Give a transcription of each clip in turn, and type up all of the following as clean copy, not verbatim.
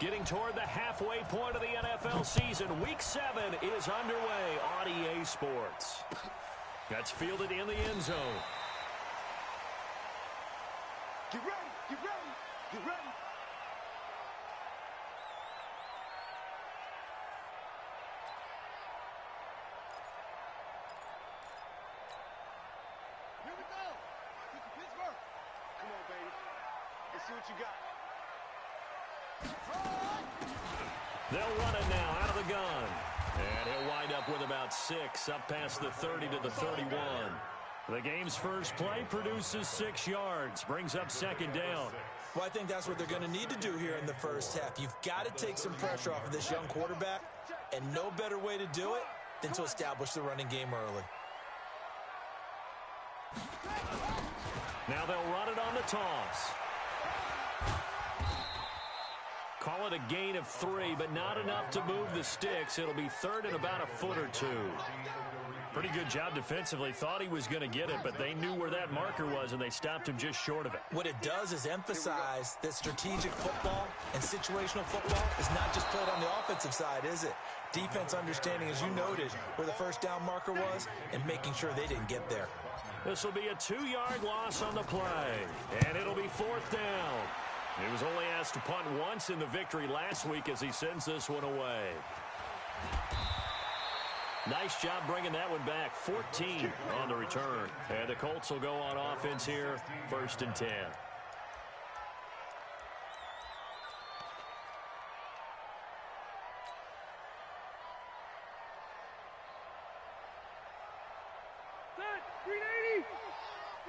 Getting toward the halfway point of the NFL season. Week 7 is underway on EA Sports. That's fielded in the end zone. Get ready, get ready, get ready. Here we go. Pittsburgh. Come on, baby. Let's see what you got. They'll run it now out of the gun. And he'll wind up with about 6, up past the 30 to the 31. The game's first play produces 6 yards, brings up second down. Well, I think that's what they're going to need to do here in the first half. You've got to take some pressure off of this young quarterback, and no better way to do it than to establish the running game early. Now they'll run it on the toss. Call it a gain of 3, but not enough to move the sticks. It'll be third and about a foot or 2. Pretty good job defensively. Thought he was going to get it, but they knew where that marker was, and they stopped him just short of it. What it does is emphasize that strategic football and situational football is not just played on the offensive side, is it? Defense understanding, as you noted, where the first down marker was and making sure they didn't get there. This will be a 2-yard loss on the play, and it'll be 4th down. He was only asked to punt once in the victory last week as he sends this one away. Nice job bringing that one back. 14 on the return. And the Colts will go on offense here, 1st and 10. Set, 380.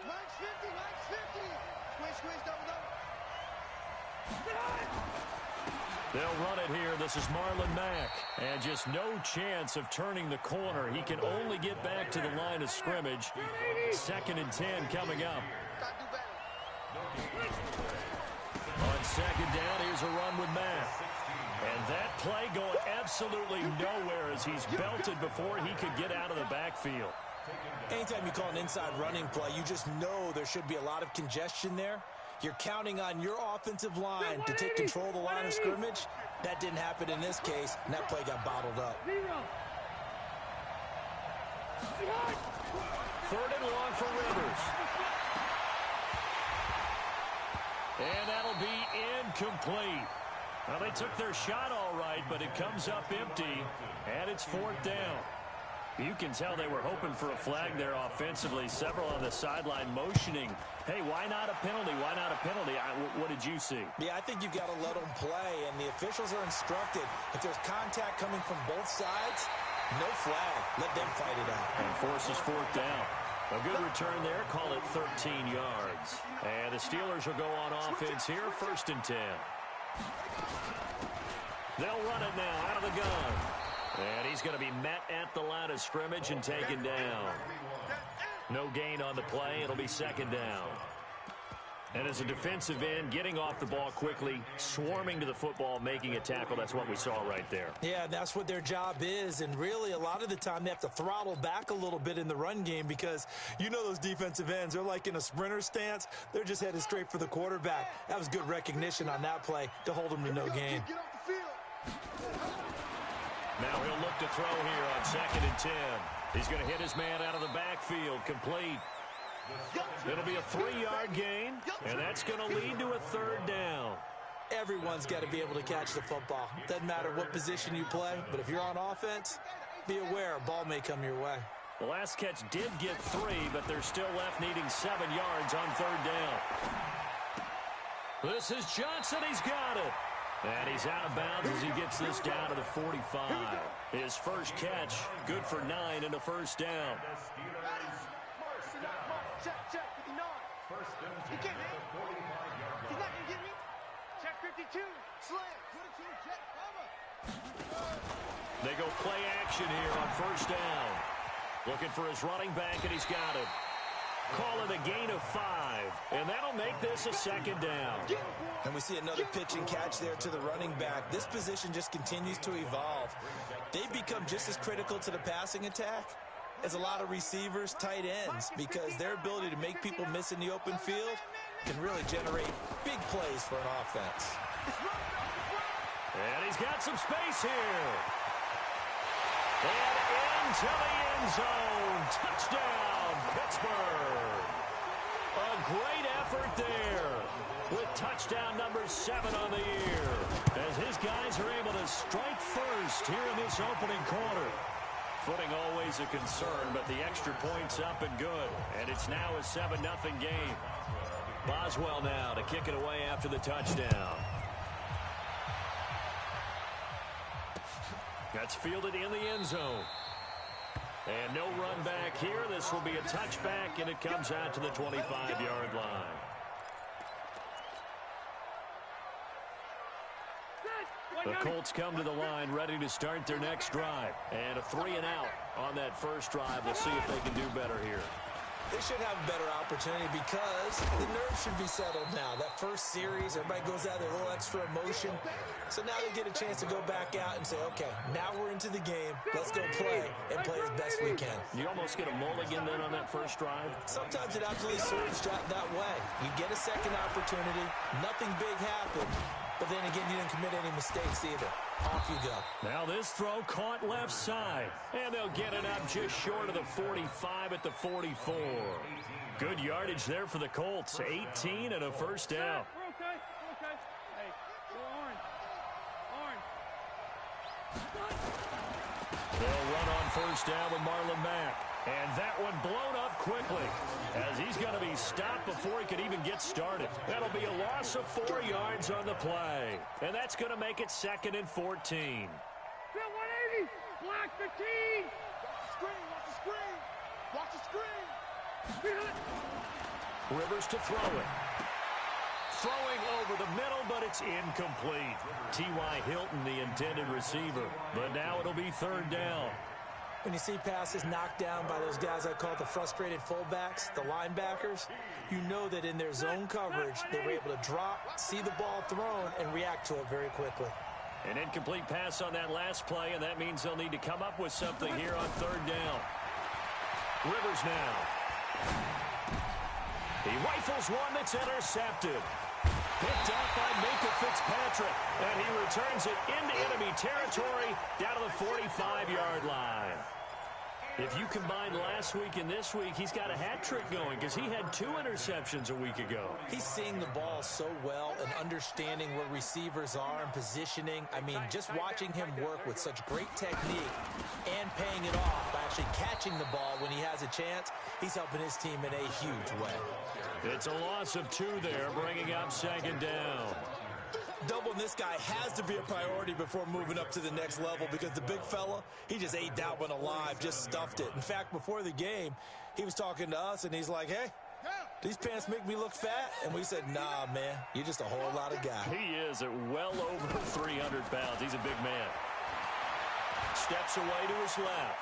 Max 50, max 50. Squish, squish, double, double. They'll run it here. This is Marlon Mack. And just no chance of turning the corner. He can only get back to the line of scrimmage. 2nd and 10 coming up. On 2nd down, here's a run with Mack. And that play going absolutely nowhere as he's belted before he could get out of the backfield. Anytime you call an inside running play, you just know there should be a lot of congestion there. You're counting on your offensive line to take control of the line of scrimmage. That didn't happen in this case, and that play got bottled up. 3rd and long for Rivers. And that'll be incomplete. Well, they took their shot all right, but it comes up empty, and it's 4th down. You can tell they were hoping for a flag there offensively. Several on the sideline motioning. Hey, why not a penalty? Why not a penalty? What did you see? Yeah, I think you've got to let them play, and the officials are instructed. If there's contact coming from both sides, no flag. Let them fight it out. And forces 4th down. A good return there. Call it 13 yards. And the Steelers will go on offense here, 1st and 10. They'll run it now out of the gun. And he's going to be met at the line of scrimmage and taken down. No gain on the play. It'll be 2nd down. And as a defensive end, getting off the ball quickly, swarming to the football, making a tackle, that's what we saw right there. Yeah, that's what their job is. And really, a lot of the time, they have to throttle back a little bit in the run game because you know those defensive ends, they're like in a sprinter stance. They're just headed straight for the quarterback. That was good recognition on that play to hold them to no gain. Now he'll look to throw here on 2nd and 10. He's going to hit his man out of the backfield, complete. It'll be a 3-yard gain, and that's going to lead to a 3rd down. Everyone's got to be able to catch the football. Doesn't matter what position you play, but if you're on offense, be aware a ball may come your way. The last catch did get 3, but they're still left needing 7 yards on 3rd down. This is Johnson. He's got it. And he's out of bounds as he gets this down to the 45. His first catch, good for 9 and a 1st down. Check, 59. He can't hit. He's not going to get me. Check 52. Slam. 22. Check. Cover. They go play action here on 1st down. Looking for his running back, and he's got it. Call it a gain of 5, and that'll make this a 2nd down. And we see another pitch and catch there to the running back. This position just continues to evolve. They become just as critical to the passing attack as a lot of receivers, tight ends, because their ability to make people miss in the open field can really generate big plays for an offense. And he's got some space here. And into the end zone. Touchdown, Pittsburgh. A great effort there with touchdown number 7 on the year. As his guys are able to strike first here in this opening quarter. Footing always a concern, but the extra point's up and good. And it's now a 7-0 game. Boswell now to kick it away after the touchdown. That's fielded in the end zone. And no run back here. This will be a touchback, and it comes out to the 25-yard line. The Colts come to the line ready to start their next drive. And a 3-and-out on that first drive. We'll see if they can do better here. They should have a better opportunity because the nerves should be settled now. That first series, everybody goes out there, a little extra emotion. So now they get a chance to go back out and say, okay, now we're into the game. Let's go play and play as best we can. You almost get a mulligan then on that first drive? Sometimes it absolutely serves that way. You get a second opportunity. Nothing big happened. But then again, you didn't commit any mistakes either. Off you go. Now this throw caught left side. And they'll get it up just short of the 45 at the 44. Good yardage there for the Colts. 18 and a first down. They'll run on first down with Marlon Mack. And that one blown up quickly as he's going to be stopped before he could even get started. That'll be a loss of 4 yards on the play. And that's going to make it 2nd and 14. 180. Black 15. Watch the screen. Watch the screen. Rivers to throw it. Throwing over the middle, but it's incomplete. T.Y. Hilton, the intended receiver. But now it'll be 3rd down. When you see passes knocked down by those guys I call the frustrated fullbacks, the linebackers, you know that in their zone coverage, they were able to drop, see the ball thrown, and react to it very quickly. An incomplete pass on that last play, and that means they'll need to come up with something here on 3rd down. Rivers now. He rifles one that's intercepted. Picked up by Minkah Fitzpatrick, and he returns it into enemy territory down to the 45-yard line. If you combine last week and this week, he's got a hat trick going because he had 2 interceptions a week ago. He's seeing the ball so well and understanding where receivers are and positioning. I mean, just watching him work with such great technique and paying it off by actually catching the ball when he has a chance, he's helping his team in a huge way. It's a loss of 2 there, bringing up 2nd down. Doubling this guy has to be a priority before moving up to the next level because the big fella, he just ate that one alive, just stuffed it. In fact, before the game, he was talking to us, and he's like, hey, these pants make me look fat? And we said, nah, man, you're just a whole lot of guy. He is at well over 300 pounds. He's a big man. Steps away to his left.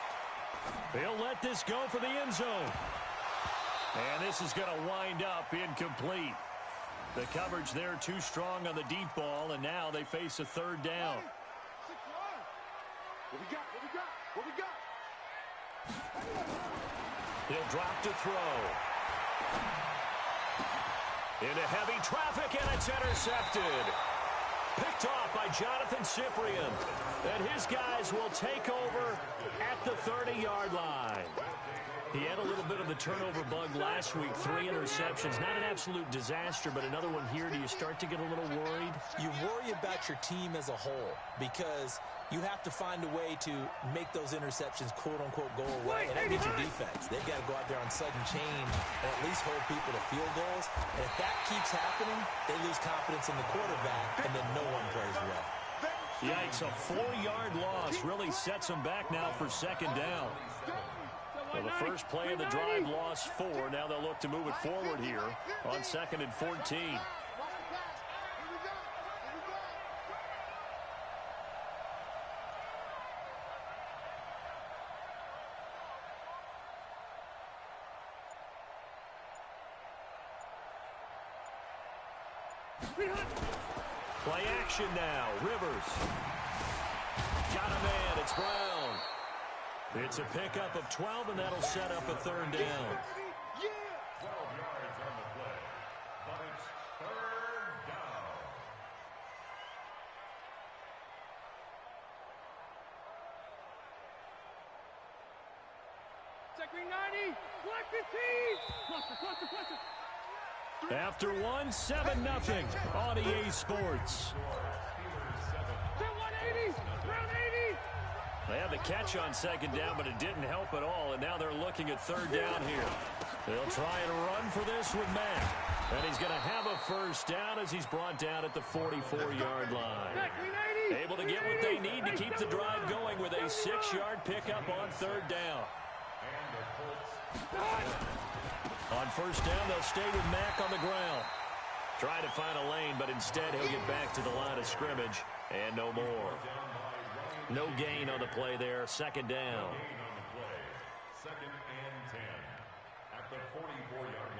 He'll let this go for the end zone. And this is going to wind up incomplete. The coverage there too strong on the deep ball, and now they face a 3rd down. What we got? He'll drop to throw. Into heavy traffic, and it's intercepted. Picked off by Jonathan Cyprien. And his guys will take over at the 30-yard line. He had a little bit of the turnover bug last week, 3 interceptions. Not an absolute disaster, but another one here. Do you start to get a little worried? You worry about your team as a whole because you have to find a way to make those interceptions, quote-unquote, go away. And that means your defense. They've got to go out there on sudden change and at least hold people to field goals. And if that keeps happening, they lose confidence in the quarterback, and then no one plays well. Yikes, a 4-yard loss really sets them back now for 2nd down. Well, the first play of the drive lost 4. Now they'll look to move it forward here on 2nd and 14. Play action now. Rivers. Got a man. It's Brown. It's a pickup of 12, and that'll set up a 3rd down. 12 yards on the play, but it's 3rd down. After one, 7-0 on EA Sports. They had the catch on second down, but it didn't help at all, and now they're looking at third down here. They'll try and run for this with Mack, and he's going to have a first down as he's brought down at the 44-yard line. Able to get what they need to keep the drive going with a 6-yard pickup on third down. On first down, they'll stay with Mack on the ground. Trying to find a lane, but instead he'll get back to the line of scrimmage, and no more. No gain on the play there. Second down. Second and 10 at the 44-yard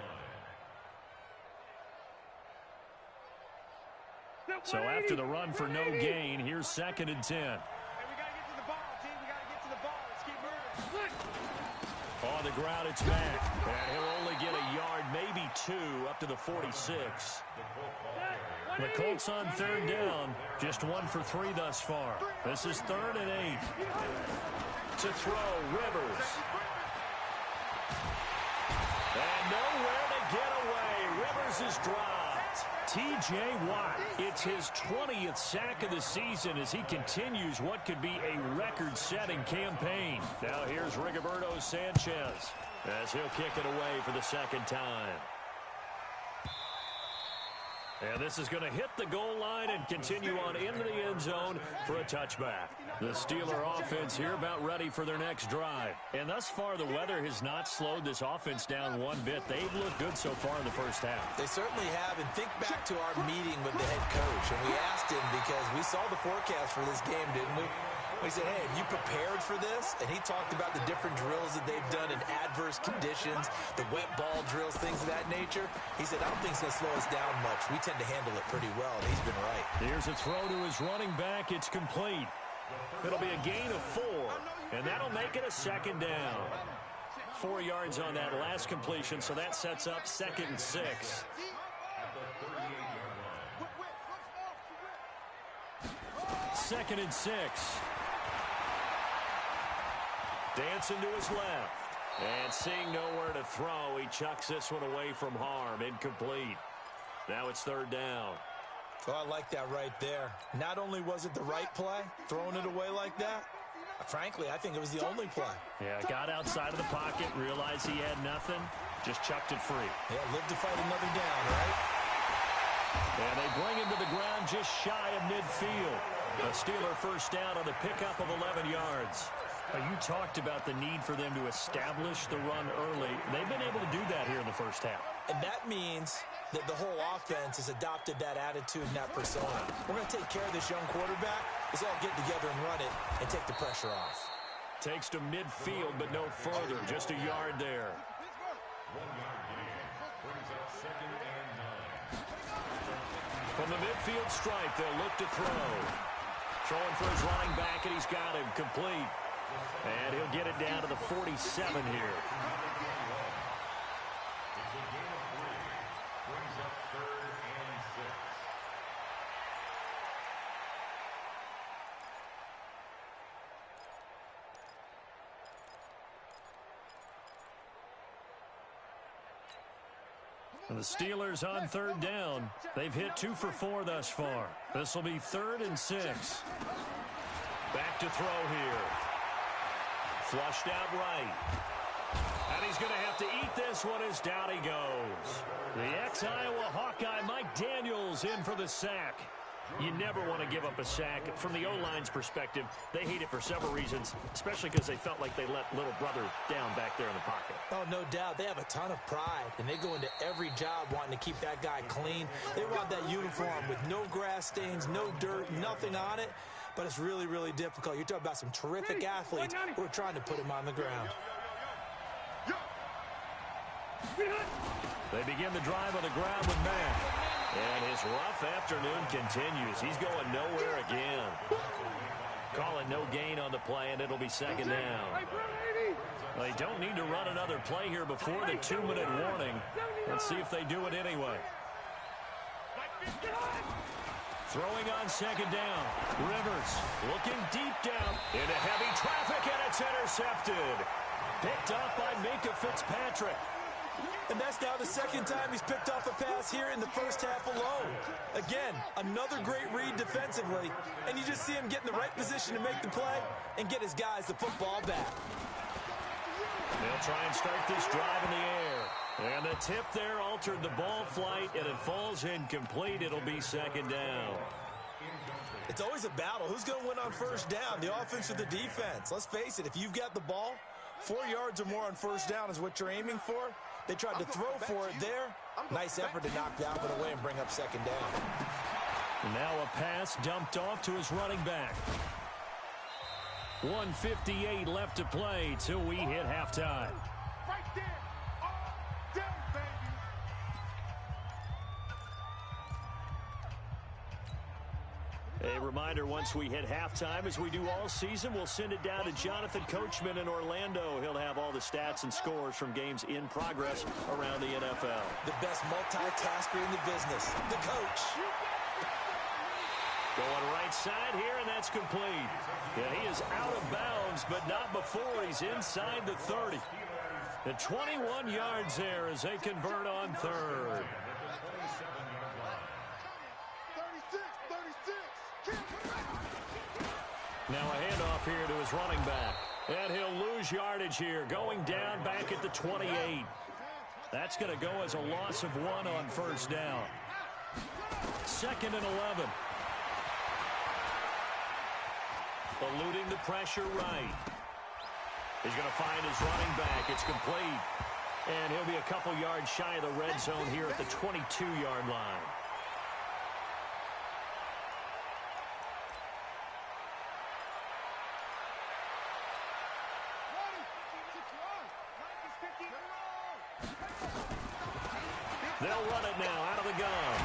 line. So after the run for no gain, here's second and 10. Hey, we got to get to the ball, team. We got to get to the ball. Let's keep moving. On the ground, it's Mack. And he'll only get a yard, maybe 2, up to the 46. The Colts on third down, just 1 for 3 thus far. This is 3rd and 8. To throw, Rivers. And nowhere to get away. Rivers is dropped. T.J. Watt, it's his 20th sack of the season as he continues what could be a record-setting campaign. Now here's Rigoberto Sanchez as he'll kick it away for the second time. And this is going to hit the goal line and continue on into the end zone for a touchback. The Steeler offense here about ready for their next drive. And thus far, the weather has not slowed this offense down one bit. They've looked good so far in the first half. They certainly have. And think back to our meeting with the head coach. And we asked him because we saw the forecast for this game, didn't we? We said, hey, have you prepared for this? And he talked about the different drills that they've done in adverse conditions, the wet ball drills, things of that nature. He said, I don't think it's going to slow us down much. We tend to handle it pretty well, and he's been right. Here's a throw to his running back. It's complete. It'll be a gain of 4, and that'll make it a second down. 4 yards on that last completion, so that sets up 2nd and 6. Second and 6. Dancing to his left. And seeing nowhere to throw, he chucks this one away from harm. Incomplete. Now it's third down. Oh, I like that right there. Not only was it the right play, throwing it away like that, frankly, I think it was the only play. Yeah, got outside of the pocket, realized he had nothing, just chucked it free. Yeah, live to fight another down, right? And they bring him to the ground just shy of midfield. A Steeler first down on the pickup of 11 yards. You talked about the need for them to establish the run early. They've been able to do that here in the first half. And that means that the whole offense has adopted that attitude and that persona. We're going to take care of this young quarterback. Let's all get together and run it and take the pressure off. Takes to midfield, but no further. Just a yard there. 1 yard gain brings up second and 9. From the midfield stripe, they'll look to throw. Throwing for his running back, and he's got him complete. And he'll get it down to the 47 here. It's a gain of 3. Brings up 3rd and 6. And the Steelers on third down. They've hit 2 for 4 thus far. This will be 3rd and 6. Back to throw here. Flushed out right. And he's going to have to eat this one as down he goes. The ex-Iowa Hawkeye Mike Daniels in for the sack. You never want to give up a sack. From the O-line's perspective, they hate it for several reasons, especially because they felt like they let little brother down back there in the pocket. Oh, no doubt. They have a ton of pride, and they go into every job wanting to keep that guy clean. They want that uniform with no grass stains, no dirt, nothing on it. But it's really, really difficult. You're talking about some terrific athletes who are trying to put him on the ground. They begin the drive on the ground with Mack. And his rough afternoon continues. He's going nowhere again. Calling no gain on the play, and it'll be second down. They don't need to run another play here before the 2-minute warning. Let's see if they do it anyway. Throwing on second down. Rivers looking deep down into heavy traffic, and it's intercepted. Picked off by Minka Fitzpatrick. And that's now the second time he's picked off a pass here in the first half alone. Again, another great read defensively, and you just see him get in the right position to make the play and get his guys the football back. They'll try and start this drive in the air. And the tip there altered the ball flight, and it falls incomplete. It'll be second down. It's always a battle. Who's going to win on first down, the offense or the defense? Let's face it, if you've got the ball, 4 yards or more on first down is what you're aiming for. They tried to throw for it there. Nice effort to knock that one away and bring up second down. Now a pass dumped off to his running back. 1:58 left to play till we hit halftime. Right there. All day, baby. A reminder, once we hit halftime, as we do all season, we'll send it down to Jonathan Coachman in Orlando. He'll have all the stats and scores from games in progress around the NFL. The best multitasker in the business, the coach. Going right side here, and that's complete. Yeah, he is out of bounds, but not before he's inside the 30. The 21 yards there as they convert on third. 36. Now a handoff here to his running back. And he'll lose yardage here, going down back at the 28. That's going to go as a loss of 1 on first down. 2nd and 11. Eluding the pressure right. He's going to find his running back. It's complete. And he'll be a couple yards shy of the red zone here at the 22-yard line. They'll run it now out of the gun.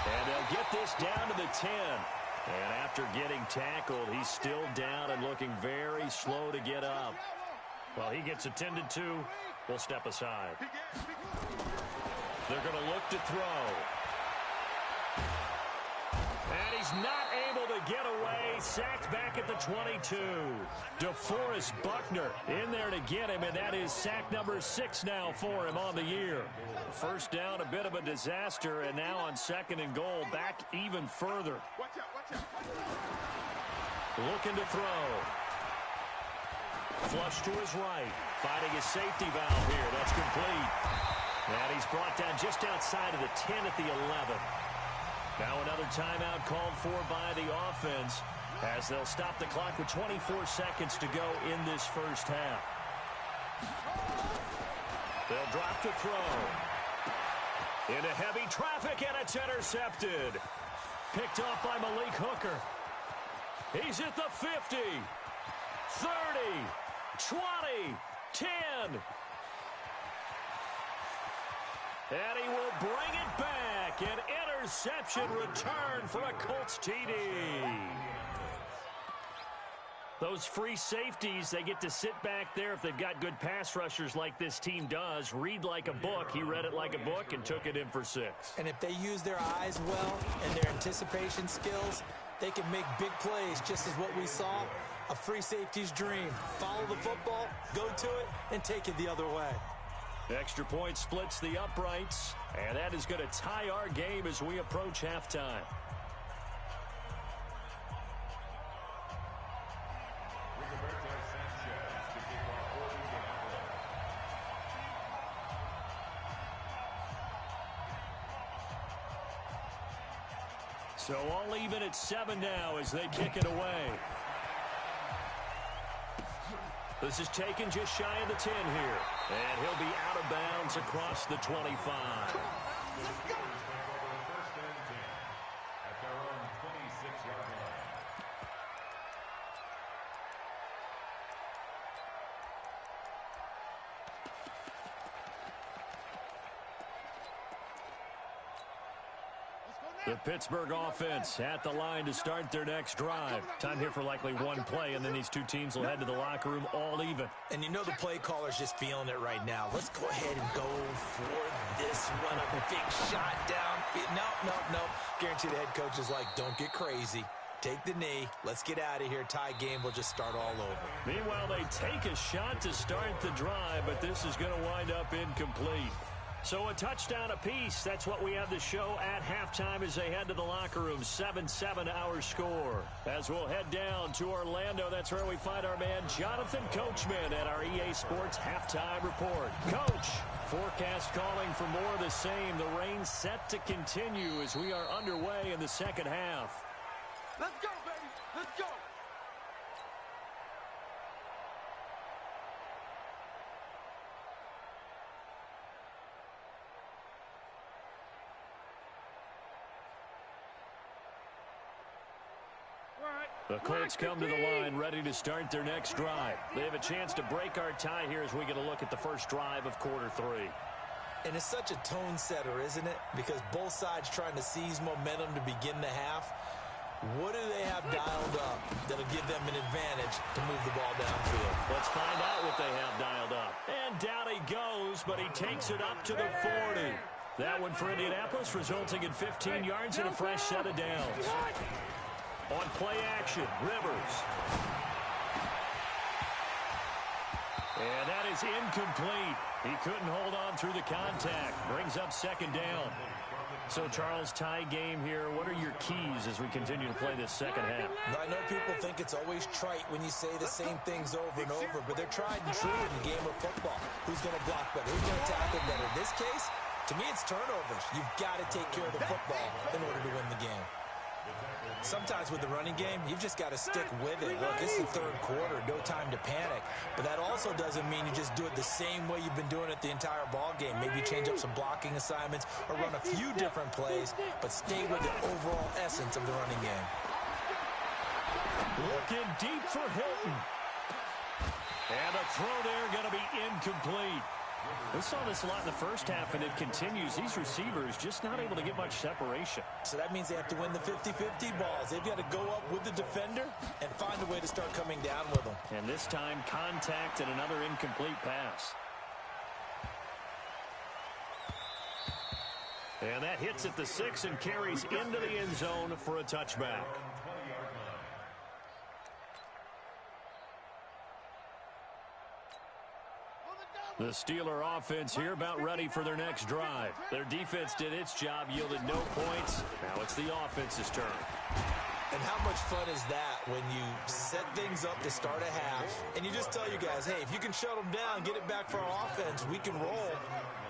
And they'll get this down to the 10. And after getting tackled, he's still down and looking very slow to get up. Well, he gets attended to. We'll step aside. They're going to look to throw. And he's not able to get away. Sacked back at the 22. DeForest Buckner in there to get him, and that is sack number 6 now for him on the year. First down, a bit of a disaster, and now on 2nd and goal, back even further. Looking to throw. Flush to his right. Finding his safety valve here. That's complete. And he's brought down just outside of the 10 at the 11. Now another timeout called for by the offense as they'll stop the clock with 24 seconds to go in this first half. They'll drop to throw. Into heavy traffic, and it's intercepted. Picked off by Malik Hooker. He's at the 50, 30, 20, 10. And he will bring it back. An interception return for a Colts TD. Those free safeties, they get to sit back there if they've got good pass rushers like this team does. Read like a book. He read it like a book and took it in for 6. And if they use their eyes well and their anticipation skills, they can make big plays, just as what we saw. A free safety's dream. Follow the football, go to it, and take it the other way. Extra point splits the uprights, and that is going to tie our game as we approach halftime. So all even at 7 now as they kick it away. This is taken just shy of the 10 here. And he'll be out of bounds across the 25. The Pittsburgh offense at the line to start their next drive. Time here for likely one play, and then these two teams will head to the locker room all even. And you know the play caller's just feeling it right now. Let's go ahead and go for this one. A big shot down. No. Guarantee the head coach is like, don't get crazy. Take the knee. Let's get out of here. Tie game will just start all over. Meanwhile, they take a shot to start the drive, but this is going to wind up incomplete. So a touchdown apiece. That's what we have to show at halftime as they head to the locker room. 7-7 our score. As we'll head down to Orlando, that's where we find our man Jonathan Coachman at our EA Sports Halftime Report. Coach, forecast calling for more of the same. The rain set to continue as we are underway in the second half. Let's go, baby. Let's go. The Colts come to the line ready to start their next drive. They have a chance to break our tie here as we get a look at the first drive of quarter 3. And it's such a tone setter, isn't it? Because both sides trying to seize momentum to begin the half. What do they have dialed up that'll give them an advantage to move the ball downfield? Let's find out what they have dialed up. And down he goes, but he takes it up to the 40. That one for Indianapolis, resulting in 15 yards and a fresh set of downs. On play action, Rivers. And that is incomplete. He couldn't hold on through the contact. Brings up second down. So, Charles, tie game here. What are your keys as we continue to play this second half? I know people think it's always trite when you say the same things over and over, but they're tried and true in the game of football. Who's going to block better? Who's going to tackle better? In this case, to me, it's turnovers. You've got to take care of the football in order to win the game. Sometimes with the running game, you've just got to stick with it. Look, it's the third quarter, no time to panic. But that also doesn't mean you just do it the same way you've been doing it the entire ball game. Maybe change up some blocking assignments or run a few different plays, but stay with the overall essence of the running game. Looking deep for Hilton. And a throw there going to be incomplete. We saw this a lot in the first half, and it continues. These receivers just not able to get much separation. So that means they have to win the 50-50 balls. They've got to go up with the defender and find a way to start coming down with them. And this time, contact and another incomplete pass. And that hits at the 6 and carries into the end zone for a touchback. The Steeler offense here about ready for their next drive. Their defense did its job, yielded no points. Now it's the offense's turn. And how much fun is that when you set things up to start a half and you just tell your guys, hey, if you can shut them down, get it back for our offense, we can roll.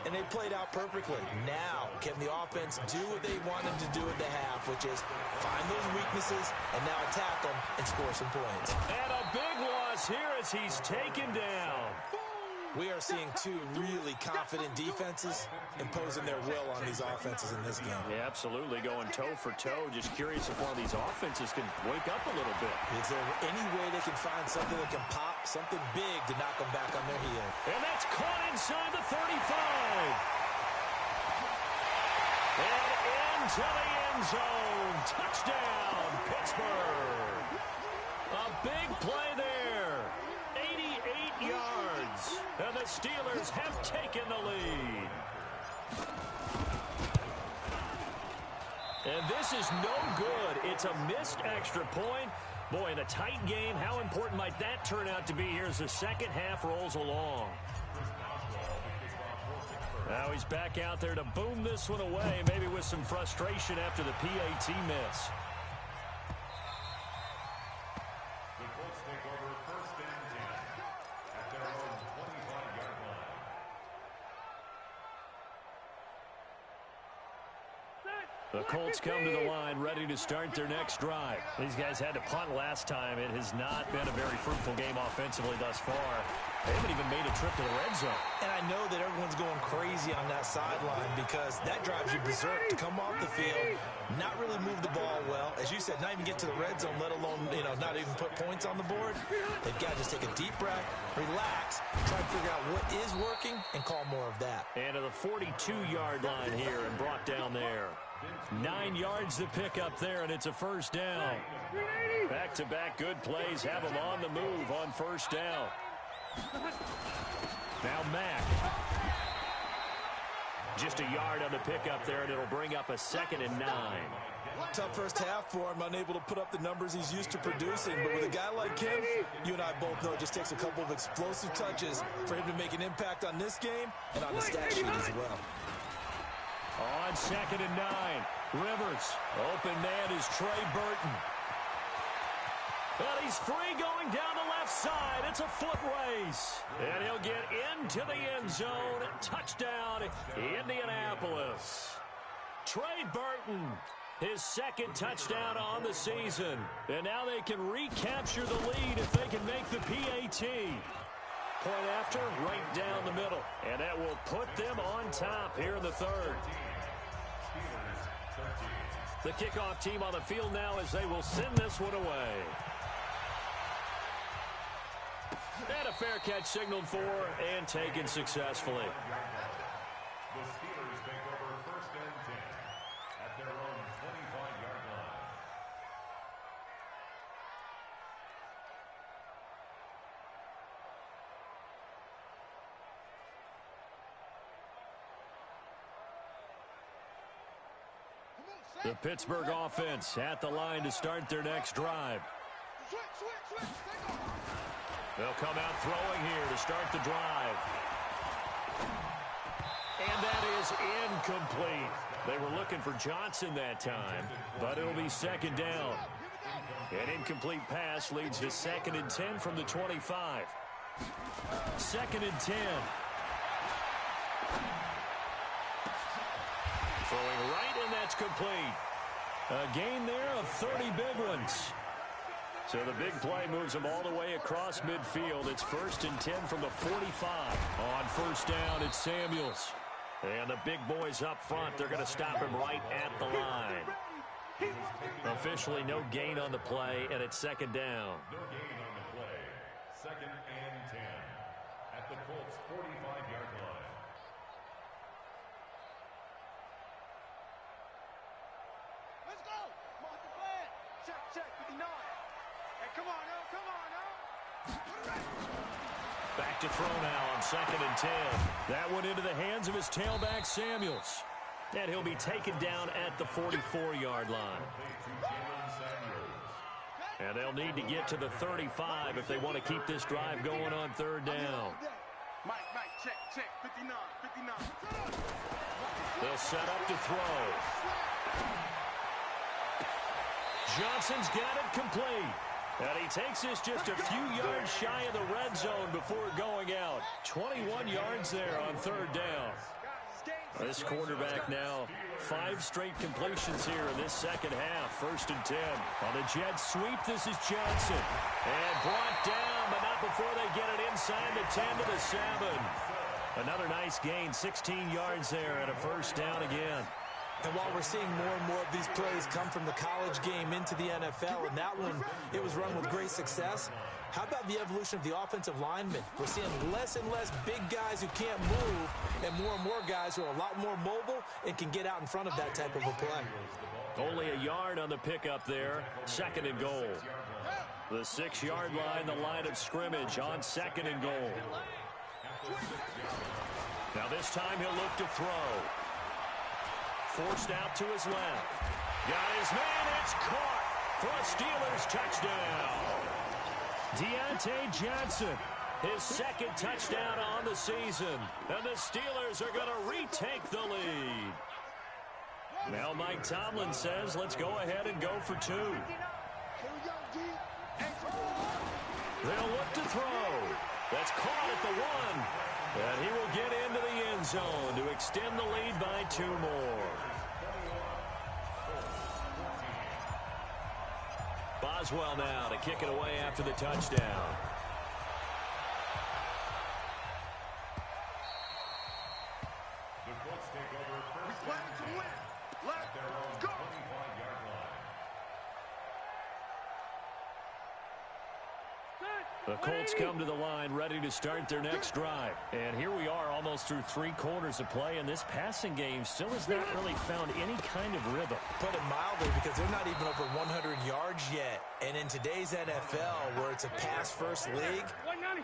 And they played out perfectly. Now, can the offense do what they wanted to do at the half, which is find those weaknesses and now attack them and score some points. And a big loss here as he's taken down. We are seeing two really confident defenses imposing their will on these offenses in this game. Yeah, absolutely, going toe for toe. Just curious if one of these offenses can wake up a little bit. Is there any way they can find something that can pop, something big to knock them back on their heel? And that's caught inside the 35. And into the end zone. Touchdown, Pittsburgh. A big play there. 88 yards. And the Steelers have taken the lead. And this is no good. It's a missed extra point. Boy, in a tight game, how important might that turn out to be here as the second half rolls along? Now he's back out there to boom this one away, maybe with some frustration after the PAT miss. The Colts come to the line ready to start their next drive. These guys had to punt last time. It has not been a very fruitful game offensively thus far. They haven't even made a trip to the red zone. And I know that everyone's going crazy on that sideline because that drives you berserk to come off the field, not really move the ball well. As you said, not even get to the red zone, let alone, not even put points on the board. They've got to just take a deep breath, relax, try to figure out what is working, and call more of that. And to the 42-yard line here and brought down there. 9 yards to pick up there, and it's a first down. Back-to-back good plays have them on the move on first down. Now Mack. Just a yard on the pickup there, and it'll bring up a 2nd and 9. Tough first half for him, unable to put up the numbers he's used to producing. But with a guy like him, you and I both know it just takes a couple of explosive touches for him to make an impact on this game and on the stat sheet as well. On 2nd and 9, Rivers. Open man is Trey Burton. And he's free going down the left side. It's a foot race. And he'll get into the end zone. Touchdown, Indianapolis. Trey Burton, his 2nd touchdown on the season. And now they can recapture the lead if they can make the PAT. Point after, right down the middle. And that will put them on top here in the 3rd. The kickoff team on the field now as they will send this one away. And a fair catch signaled for and taken successfully. The Steelers take over 1st and 10 at their own 25-yard line. The Pittsburgh offense at the line to start their next drive. They'll come out throwing here to start the drive. And that is incomplete. They were looking for Johnson that time, but it'll be 2nd down. An incomplete pass leads to 2nd and 10 from the 25. 2nd and 10. Throwing right, and that's complete. A gain there of 30 big ones. So the big play moves them all the way across midfield. It's 1st and 10 from the 45. On 1st down, it's Samuels. And the big boys up front, they're going to stop him right at the line. Officially no gain on the play, and it's 2nd down. No gain on the play. 2nd and 10 at the Colts' 45-yard line. Let's go. Mark the plan. Check, 59. Hey, come on now, come on now. Back to throw now on 2nd and 10. That went into the hands of his tailback, Samuels. And he'll be taken down at the 44-yard line. And they'll need to get to the 35 if they want to keep this drive going on 3rd down. Mike, check, 59. They'll set up to throw. Johnson's got it complete. And he takes this just a few yards shy of the red zone before going out. 21 yards there on 3rd down. This quarterback now, 5 straight completions here in this 2nd half. 1st and 10. On the jet sweep, this is Johnson. And brought down, but not before they get it inside the 10 to the 7. Another nice gain, 16 yards there and a 1st down again. And while we're seeing more and more of these plays come from the college game into the NFL, and that one, it was run with great success, how about the evolution of the offensive linemen? We're seeing less and less big guys who can't move and more guys who are a lot more mobile and can get out in front of that type of a play. Only a yard on the pickup there, 2nd and goal. The 6-yard line, the line of scrimmage on 2nd and goal. Now this time he'll look to throw. Forced out to his left. Got his man. It's caught for a Steelers touchdown. Deontay Johnson, his 2nd touchdown on the season. And the Steelers are going to retake the lead. Now Mike Tomlin says, let's go ahead and go for 2. They'll look to throw. That's caught at the 1. And he will get into the end zone to extend the lead by 2 more. Boswell now to kick it away after the touchdown. The Colts take over 1st and 10 at their own 25-yard line. The Colts come to the line ready to start their next drive. And here we are almost through 3 quarters of play, and this passing game still has not really found any kind of rhythm. Put it mildly, because they're not even over 100 yards yet. And in today's NFL, where it's a pass-first league,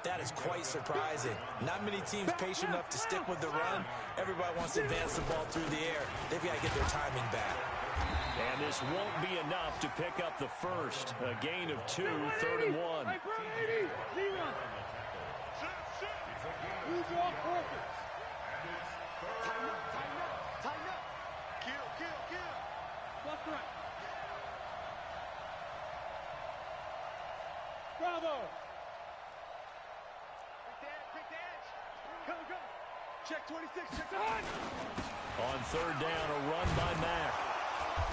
that is quite surprising. Not many teams patient enough to stick with the run. Everybody wants to advance the ball through the air. They've got to get their timing back. And this won't be enough to pick up the first. A gain of 2, 3rd and 1. Tighten up. Kill. Left, right. Bravo. Pick the edge. Go. Check 26. Check the hunt. On 3rd down, a run by Mack.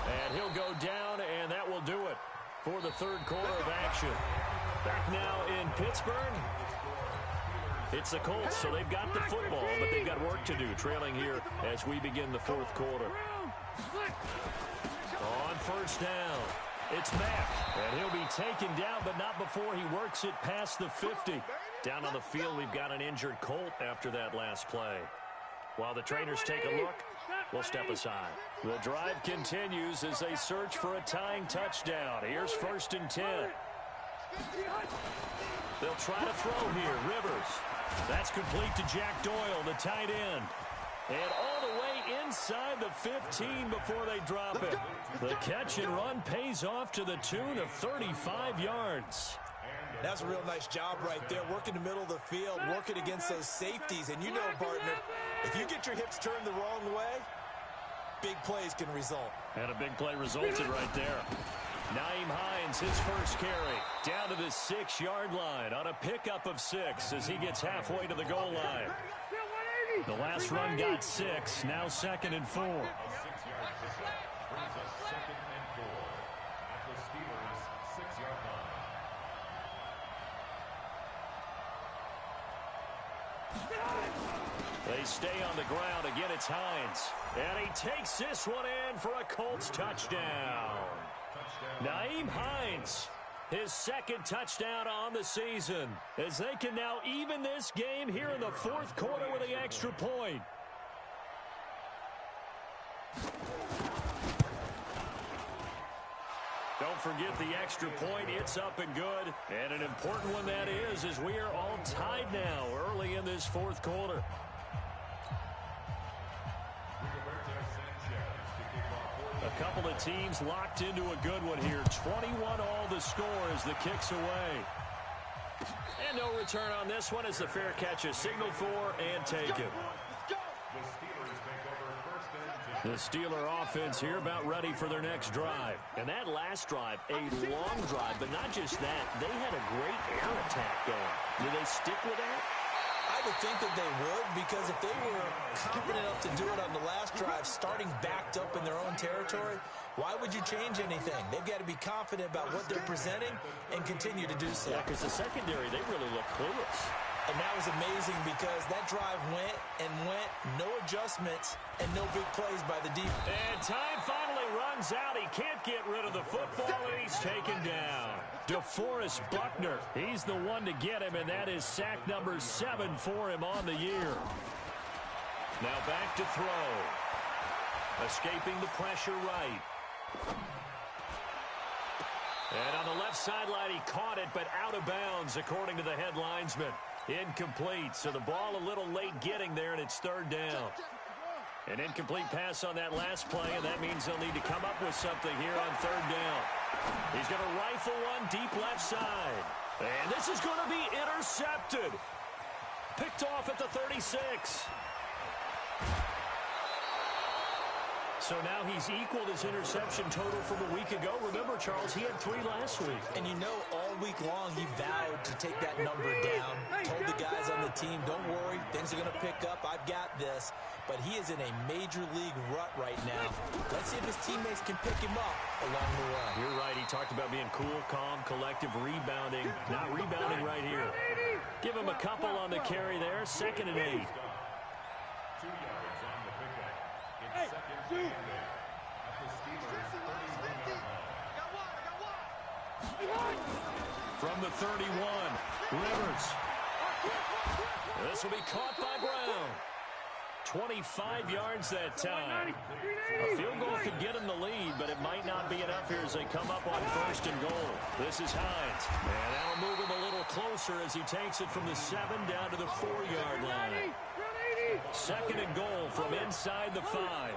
And he'll go down, and that will do it for the 3rd quarter of action. Back now in Pittsburgh. It's the Colts, so they've got the football, but they've got work to do, trailing here as we begin the 4th quarter. On 1st down, it's Mack, and he'll be taken down, but not before he works it past the 50. Down on the field, we've got an injured Colt after that last play. While the trainers take a look, we'll step aside. The drive continues as they search for a tying touchdown. Here's 1st and 10. They'll try to throw here. Rivers. That's complete to Jack Doyle, the tight end. And all the way inside the 15 before they drop it. The catch and run pays off to the tune of 35 yards. That's a real nice job right there. Working the middle of the field, working against those safeties. And you know, partner, if you get your hips turned the wrong way, big plays can result. And a big play resulted right there. Nyheim Hines, his first carry, down to the 6-yard line on a pickup of 6 as he gets halfway to the goal line. The last run got 6, now 2nd and 4. Brings us 2nd and 4 at the Steelers' 6-yard line. They stay on the ground. Again, it's Hines. And he takes this one in for a Colts touchdown. Nyheim Hines, his 2nd touchdown on the season, as they can now even this game here in the 4th quarter with the extra point. Don't forget the extra point. It's up and good. And an important one that is, as we are all tied now early in this 4th quarter. A couple of teams locked into a good one here. 21 all the score as the kick's away. And no return on this one as the fair catch is signaled for and taken. The Steeler offense here about ready for their next drive. And that last drive, a long drive, but not just that. They had a great air attack going. Do they stick with that? I would think that they would, because if they were confident enough to do it on the last drive, starting backed up in their own territory, why would you change anything? They've got to be confident about what they're presenting and continue to do so. Yeah, because the secondary, they really look clueless. And that was amazing because that drive went, no adjustments, and no big plays by the defense. And time finally runs out. He can't get rid of the football, and he's taken down. DeForest Buckner, he's the one to get him, and that is sack number 7 for him on the year. Now back to throw. Escaping the pressure right. And on the left sideline, he caught it, but out of bounds, according to the head linesman. Incomplete, so the ball a little late getting there, and it's 3rd down. An incomplete pass on that last play, and that means they'll need to come up with something here on 3rd down. He's going to rifle one deep left side. And this is going to be intercepted. Picked off at the 36. So now he's equaled his interception total from a week ago. Remember, Charles, he had 3 last week. And you know, all week long he vowed to take that number down. Told the guys on the team, don't worry, things are going to pick up. I've got this. But he is in a major league rut right now. Let's see if his teammates can pick him up along the way. You're right. He talked about being cool, calm, collective, rebounding. Not rebounding right here. Give him a couple on the carry there. 2nd and 8. 2 yards on the pickup. It's 2nd and 8 at the Steelers' 31-yard line. Got one. from the 31. Rivers. This will be caught by Brown. 25 yards that time. A field goal could get him the lead, but it might not be enough here as they come up on 1st and goal. This is Hines. And that'll move him a little closer as he takes it from the 7 down to the 4-yard line. 2nd and goal from inside the 5.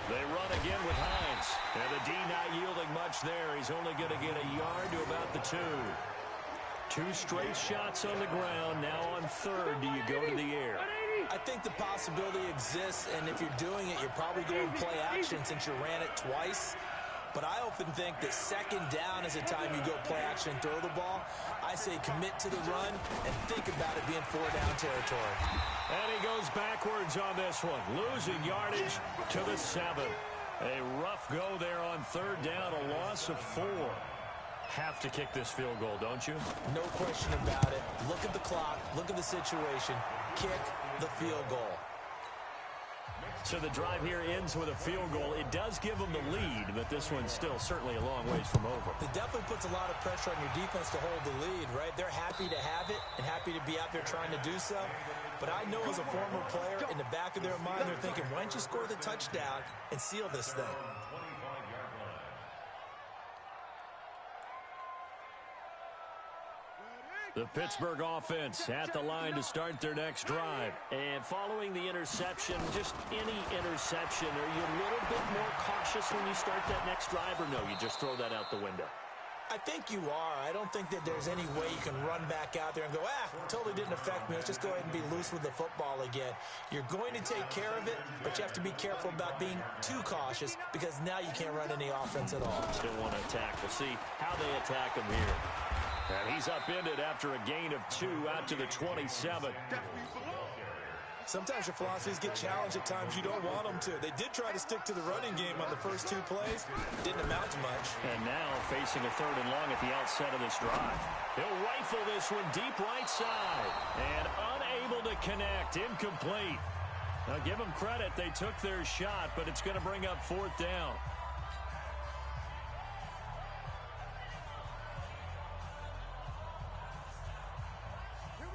They run again with Hines. And the D not yielding much there. He's only going to get a yard to about the 2. 2 straight shots on the ground. Now on 3rd, do you go to the air? I think the possibility exists, and if you're doing it, you're probably going play action since you ran it twice. But I often think that 2nd down is a time you go play action and throw the ball. I say commit to the run and think about it being 4-down territory. And he goes backwards on this one, losing yardage to the 7. A rough go there on 3rd down, a loss of 4. Have to kick this field goal, don't you? No question about it. Look at the clock. Look at the situation. Kick the field goal. So the drive here ends with a field goal. It does give them the lead, but this one's still certainly a long ways from over. It definitely puts a lot of pressure on your defense to hold the lead, right? They're happy to have it and happy to be out there trying to do so. But I know as a former player, in the back of their mind, they're thinking, why don't you score the touchdown and seal this thing? The Pittsburgh offense at the line to start their next drive. And following the interception, just any interception, are you a little bit more cautious when you start that next drive, or no, you just throw that out the window? I think you are. I don't think that there's any way you can run back out there and go, totally didn't affect me. Let's just go ahead and be loose with the football again. You're going to take care of it, but you have to be careful about being too cautious because now you can't run any offense at all. Still want to attack. We'll see how they attack him here. And he's upended after a gain of 2 out to the 27. Sometimes your philosophies get challenged at times you don't want them to. They did try to stick to the running game on the first 2 plays. Didn't amount to much. And now facing a 3rd and long at the outset of this drive. He'll rifle this one deep right side. And unable to connect. Incomplete. Now give them credit. They took their shot, but it's going to bring up 4th down.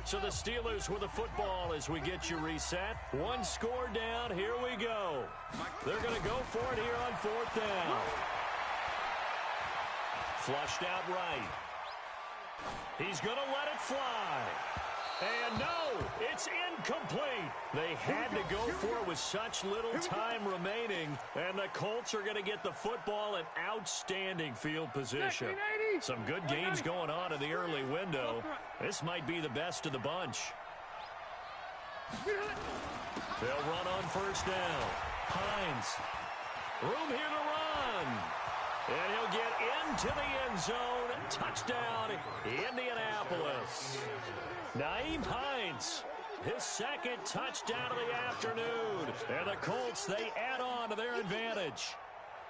So the Steelers with the football as we get you reset. 1 score down. Here we go. They're going to go for it here on 4th down. Flushed out right. He's going to let it fly. And no, it's incomplete. They had to go for it with such little time remaining. And the Colts are going to get the football in outstanding field position. Some good games going on in the early window. This might be the best of the bunch. They'll run on 1st down. Hines. Room here to run. And he'll get into the end zone. Touchdown, Indianapolis. Nyheim Hines, his 2nd touchdown of the afternoon. And the Colts, they add on to their advantage.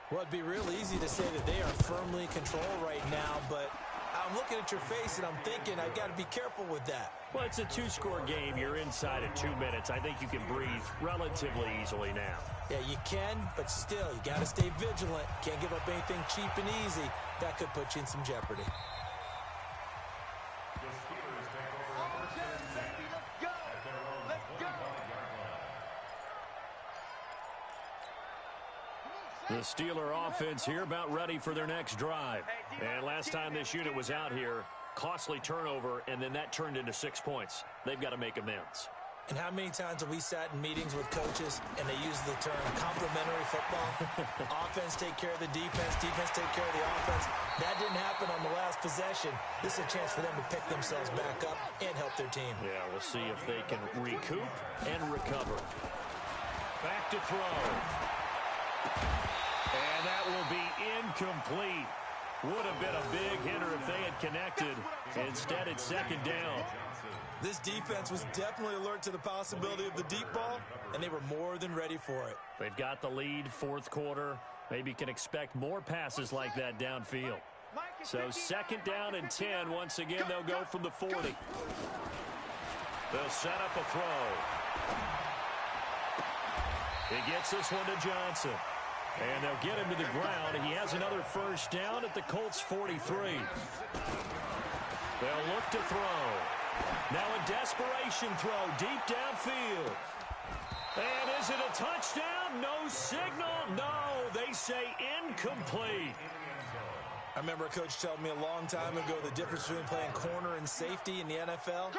Well, it'd be real easy to say that they are firmly in control right now, but I'm looking at your face and I'm thinking I've got to be careful with that. Well, it's a 2-score game. You're inside of 2 minutes. I think you can breathe relatively easily now. Yeah, you can, but still, you got to stay vigilant. Can't give up anything cheap and easy. That could put you in some jeopardy. The Steeler offense here about ready for their next drive. And last time this unit was out here, costly turnover, and then that turned into 6 points. They've got to make amends. And how many times have we sat in meetings with coaches and they use the term complementary football? Offense take care of the defense take care of the offense. That didn't happen on the last possession. This is a chance for them to pick themselves back up and help their team. Yeah, we'll see if they can recoup and recover. Back to throw. And that will be incomplete. Would have been a big hitter if they had connected. Instead, it's 2nd down. This defense was definitely alert to the possibility of the deep ball, and they were more than ready for it. They've got the lead, 4th quarter. Maybe can expect more passes like that downfield. So 2nd down and 10. Once again, they'll go from the 40. They'll set up a throw. He gets this one to Johnson. And they'll get him to the ground. He has another first down at the Colts 43. They'll look to throw. Now a desperation throw deep downfield. And is it a touchdown? No signal. No, they say incomplete. I remember a coach telling me a long time ago the difference between playing corner and safety in the NFL.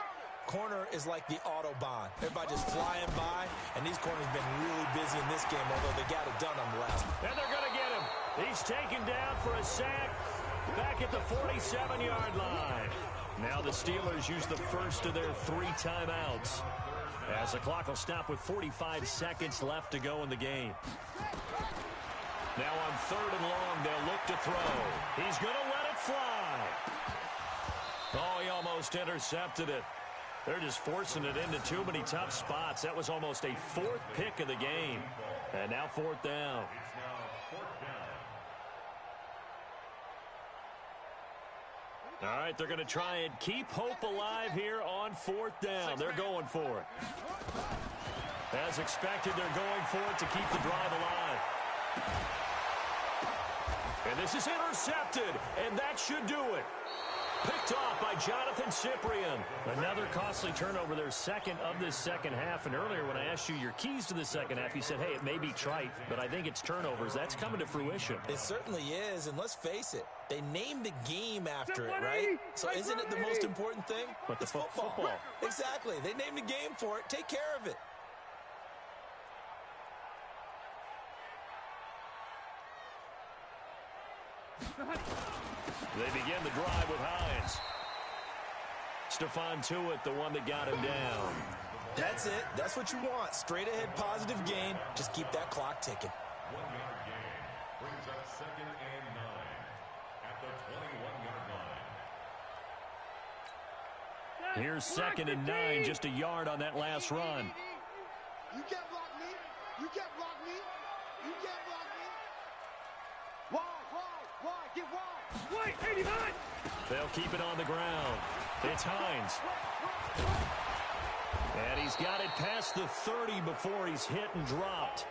Corner is like the Autobahn. Everybody just flying by, and these corners have been really busy in this game, although they got it done on the last one. And they're going to get him. He's taken down for a sack back at the 47-yard line. Now the Steelers use the first of their 3 timeouts, as the clock will stop with 45 seconds left to go in the game. Now on 3rd and long, they'll look to throw. He's going to let it fly. Oh, he almost intercepted it. They're just forcing it into too many tough spots. That was almost a 4th pick of the game. And now 4th down. All right, they're going to try and keep hope alive here on 4th down. They're going for it. As expected, they're going for it to keep the drive alive. And this is intercepted, and that should do it. Picked off by Jonathan Cyprien. Another costly turnover, their second of this second half. And earlier when I asked you your keys to the second half, you said, hey, it may be trite, but I think it's turnovers. That's coming to fruition. It certainly is, and let's face it, they named the game after it, right? So isn't it the most important thing? But it's football. Exactly. They named the game for it. Take care of it. They begin the drive with Hines. Stephon Tuitt, the one that got him down. That's it. That's what you want. Straight ahead positive gain. Just keep that clock ticking. 1-yard gain brings up 2nd and 9 at the 21-yard line. Here's 2nd and 9, just a yard on that last run. You can't block me. You can't block me. You can't block me. Why? Get wide. Wait, 89. They'll keep it on the ground. It's Hines. And he's got it past the 30 before he's hit and dropped.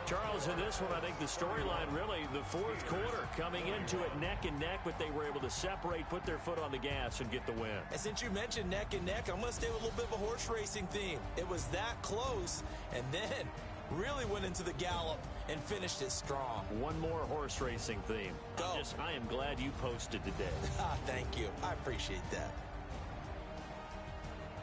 Charles, in this one, I think the storyline really, the 4th quarter, coming into it neck and neck, but they were able to separate, put their foot on the gas, and get the win. And since you mentioned neck and neck, I'm going to stay with a little bit of a horse racing theme. It was that close, and then really went into the gallop and finished it strong. One more horse racing theme. Go. I am glad you posted today. Thank you. I appreciate that.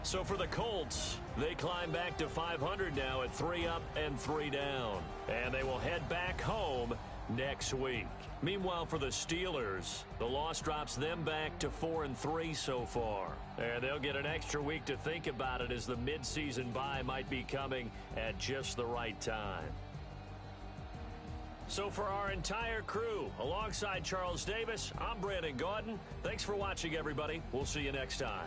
So for the Colts, they climb back to 500 now at 3 up and 3 down. And they will head back home next week. Meanwhile, for the Steelers, the loss drops them back to 4-3 so far. And they'll get an extra week to think about it, as the midseason bye might be coming at just the right time. So for our entire crew, alongside Charles Davis, I'm Brandon Gaudin. Thanks for watching, everybody. We'll see you next time.